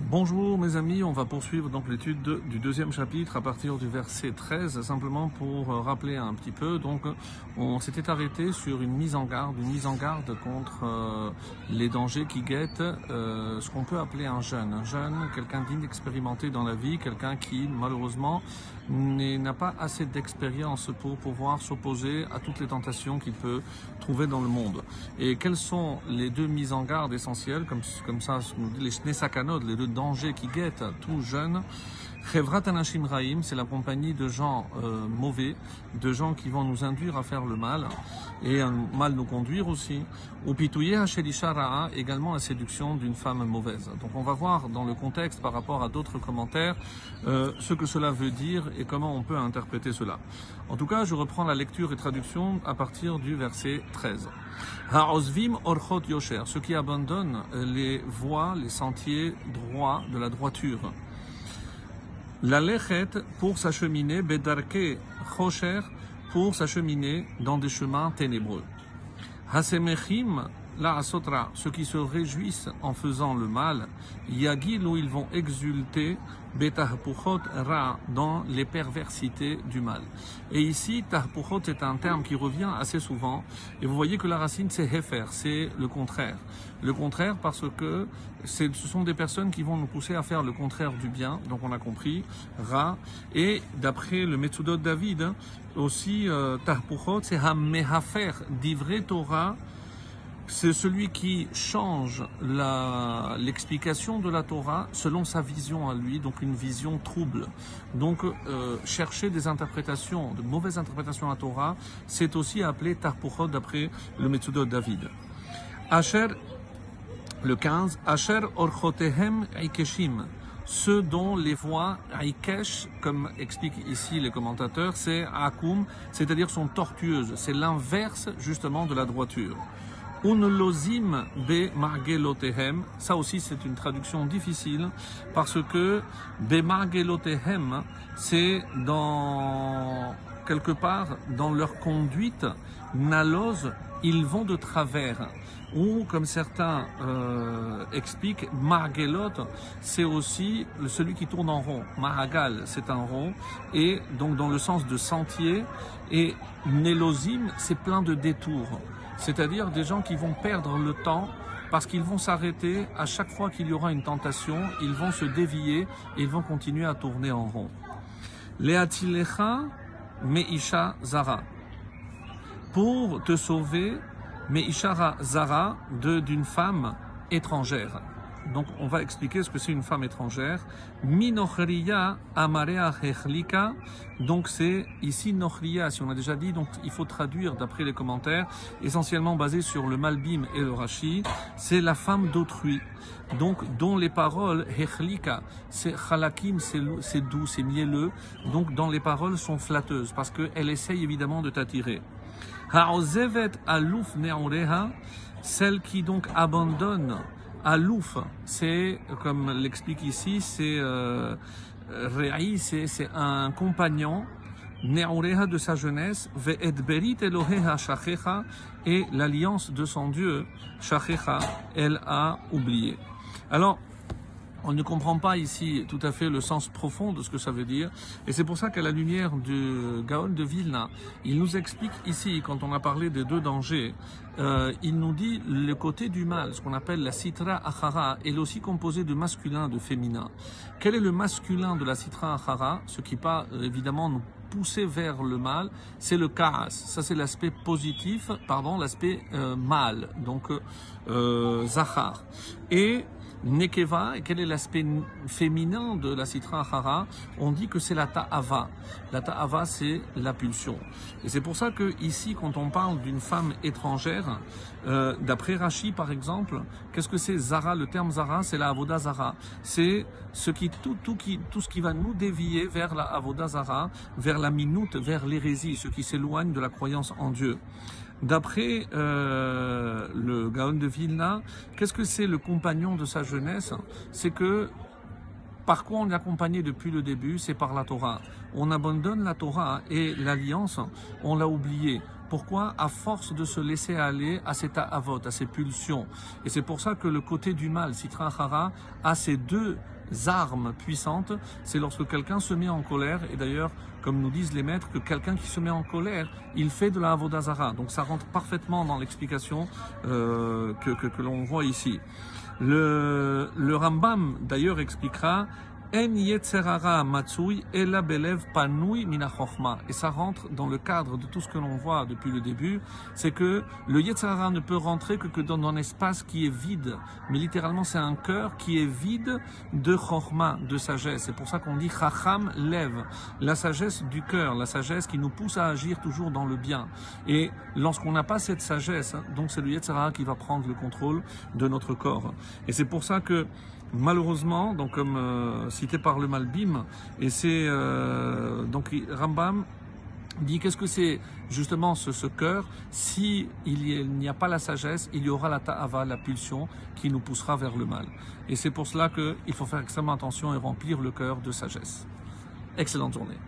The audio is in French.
Bonjour mes amis, on va poursuivre donc l'étude du deuxième chapitre à partir du verset 13, simplement pour rappeler un petit peu. Donc on s'était arrêté sur une mise en garde contre les dangers qui guettent ce qu'on peut appeler un jeune, quelqu'un d'inexpérimenté dans la vie, quelqu'un qui malheureusement n'a pas assez d'expérience pour pouvoir s'opposer à toutes les tentations qu'il peut trouver dans le monde. Et quelles sont les deux mises en garde essentielles, comme ça nous dit les Shnei Sakanot, les deux dangers qui guettent tout jeune? Chevrat Anashim Raim, c'est la compagnie de gens mauvais, de gens qui vont nous induire à faire le mal et un mal nous conduire aussi. Ou pitouye Hashelisha Ra'a, également la séduction d'une femme mauvaise. Donc on va voir dans le contexte par rapport à d'autres commentaires ce que cela veut dire et comment on peut interpréter cela. En tout cas, je reprends la lecture et traduction à partir du verset 13. Ha'ozvim orchot yosher, ceux qui abandonnent les voies, les sentiers droits de la droiture. La lechet pour s'acheminer, bedarke chosher pour s'acheminer dans des chemins ténébreux. Hasemechim la asotra, ceux qui se réjouissent en faisant le mal, yagil où ils vont exulter, betahpuchot ra dans les perversités du mal. Et ici, tahpuchot est un terme qui revient assez souvent, et vous voyez que la racine c'est hefer, c'est le contraire. Le contraire parce que ce sont des personnes qui vont nous pousser à faire le contraire du bien, donc on a compris, ra, et d'après le Metsudot David, aussi tahpuchot c'est hamehafer, d'ivrei Torah. C'est celui qui change l'explication de la Torah selon sa vision à lui, donc une vision trouble. Donc chercher des interprétations, de mauvaises interprétations à la Torah, c'est aussi appelé Tahpuchot d'après le Metsudot David. Asher, le 15, Asher orchotehem ikeshim, ceux dont les voies ikesh, comme expliquent ici les commentateurs, c'est akum, c'est-à-dire sont tortueuses, c'est l'inverse justement de la droiture. Unlozim be margelotehem, ça aussi c'est une traduction difficile parce que be margelotehem, c'est dans quelque part dans leur conduite, naloz, ils vont de travers. Ou comme certains expliquent, margelot, c'est aussi celui qui tourne en rond. Mahagal, c'est un rond, et donc dans le sens de sentier, et nelozim, c'est plein de détours. C'est-à-dire des gens qui vont perdre le temps parce qu'ils vont s'arrêter à chaque fois qu'il y aura une tentation, ils vont se dévier et ils vont continuer à tourner en rond. Leatilecha meisha zara. Pour te sauver, meishara zara, d'une femme étrangère. Donc on va expliquer ce que c'est une femme étrangère. Minochriya amarea hechlika. Donc c'est ici nochriya, si on a déjà dit, donc il faut traduire d'après les commentaires, essentiellement basé sur le Malbim et le Rashi, c'est la femme d'autrui. Donc dont les paroles hechlika, c'est chalakim, c'est doux, c'est mielleux, donc dont les paroles sont flatteuses, parce qu'elle essaye évidemment de t'attirer. Ha'ozevet alouf ne'oreha, celle qui donc abandonne Alouf, c'est, comme l'explique ici, c'est Re'i, c'est un compagnon, Ne'oreha de sa jeunesse, Ve'edberit Eloheha shachecha, et l'alliance de son Dieu, shachecha, elle a oublié. Alors, on ne comprend pas ici tout à fait le sens profond de ce que ça veut dire. Et c'est pour ça qu'à la lumière du Gaon de Vilna, il nous explique ici, quand on a parlé des deux dangers, il nous dit le côté du mal, ce qu'on appelle la sitra achara, est aussi composé de masculin et de féminin. Quel est le masculin de la sitra achara? Ce qui pas évidemment nous pousser vers le mal, c'est le kaas. Ça c'est l'aspect positif, l'aspect mâle, donc zachar. Et Nekeva, et quel est l'aspect féminin de la Sitra Achara? On dit que c'est la ta'ava. La ta'ava, c'est la pulsion. Et c'est pour ça que ici, quand on parle d'une femme étrangère, d'après Rashi par exemple, qu'est-ce que c'est Zara? Le terme Zara, c'est la Avoda Zara. C'est tout ce qui va nous dévier vers la Avoda Zara, vers la minute, vers l'hérésie, ce qui s'éloigne de la croyance en Dieu. D'après le Gaon de Vilna, qu'est-ce que c'est le compagnon de sa jeunesse? C'est que par quoi on est accompagné depuis le début, c'est par la Torah. On abandonne la Torah et l'alliance, on l'a oubliée. Pourquoi? À force de se laisser aller à cet avot, à ces pulsions. Et c'est pour ça que le côté du mal, Sitra Achara, a ces deux armes puissantes, c'est lorsque quelqu'un se met en colère. Et d'ailleurs, comme nous disent les maîtres, que quelqu'un qui se met en colère, il fait de la Avodah Zara. Donc ça rentre parfaitement dans l'explication que l'on voit ici. Le Rambam d'ailleurs expliquera En yetzerara matsui ela belev panui mina chochma. Et ça rentre dans le cadre de tout ce que l'on voit depuis le début, c'est que le yetzerara ne peut rentrer que dans un espace qui est vide. Mais littéralement, c'est un cœur qui est vide de chochma, de sagesse. C'est pour ça qu'on dit chacham lève, la sagesse du cœur, la sagesse qui nous pousse à agir toujours dans le bien. Et lorsqu'on n'a pas cette sagesse, donc c'est le yetzerara qui va prendre le contrôle de notre corps. Et c'est pour ça que malheureusement, donc comme cité par le Malbim, et c'est donc Rambam dit qu'est-ce que c'est justement ce cœur? Si il n'y a pas la sagesse, il y aura la ta'ava, la pulsion qui nous poussera vers le mal. Et c'est pour cela qu'il faut faire extrêmement attention et remplir le cœur de sagesse. Excellente journée.